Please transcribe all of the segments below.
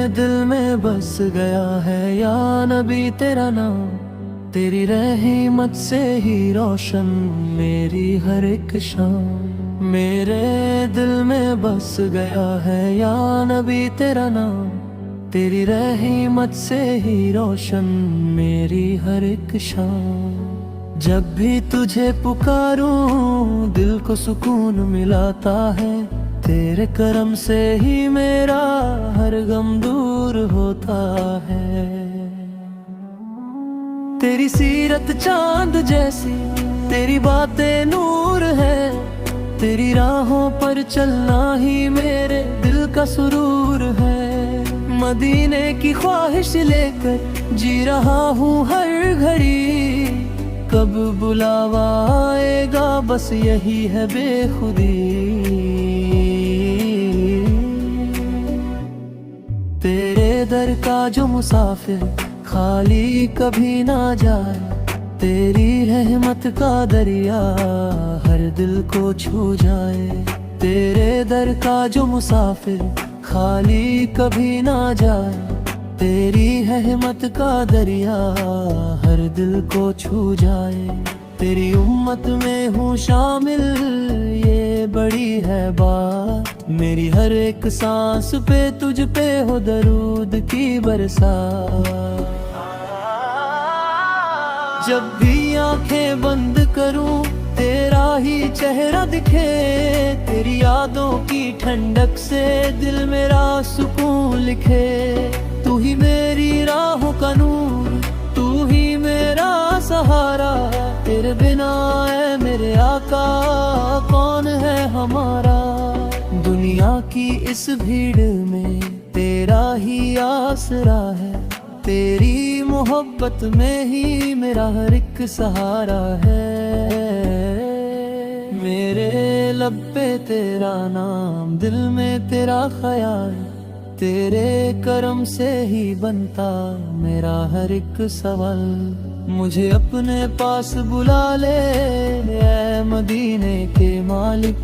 दिल में बस गया है या नबी तेरा नाम। तेरी रहमत से ही रोशन मेरी हर एक शाम। मेरे दिल में बस गया है या नबी तेरा नाम। तेरी रहमत से ही रोशन मेरी हर एक शाम। जब भी तुझे पुकारूं दिल को सुकून मिलाता है। तेरे करम से ही मेरा हर गम दूर होता है। तेरी सीरत चांद जैसी, तेरी बातें नूर है। तेरी राहों पर चलना ही मेरे दिल का सुरूर है। मदीने की ख्वाहिश लेकर जी रहा हूँ हर घड़ी। कब बुलावा आएगा बस यही है बेखुदी। तेरे दर का जो मुसाफिर खाली कभी ना जाए। तेरी रहमत का दरिया हर दिल को छू जाए। तेरे दर का जो मुसाफिर खाली कभी ना जाए। तेरी रहमत का दरिया हर दिल को छू जाए। तेरी उम्मत में हूँ शामिल ये बड़ी है बात। मेरी हर एक सांस पे तुझ पे हो दरूद की बरसात। जब भी आंखें बंद करूं तेरा ही चेहरा दिखे। तेरी यादों की ठंडक से दिल मेरा सुकून लिखे। तू ही मेरी राहों का नूर, तू ही मेरा सहारा। तेरे बिना है मेरे आका कौन है हमारा। दुनिया की इस भीड़ में तेरा ही आसरा है। तेरी मोहब्बत में ही मेरा हर एक सहारा है। मेरे लब पे तेरा नाम, दिल में तेरा ख्याल। तेरे करम से ही बनता मेरा हर एक सवाल। मुझे अपने पास बुला ले ऐ मदीने के मालिक।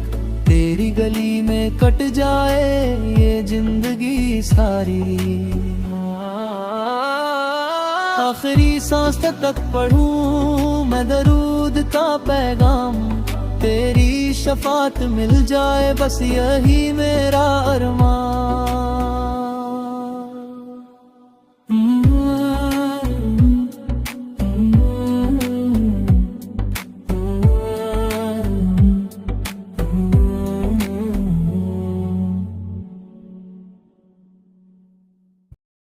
तेरी गली में कट जाए ये जिंदगी सारी। आखिरी सांस तक पढ़ूं मैं दरूद का पैगाम। तेरी शफात मिल जाए बस यही मेरा अरमान।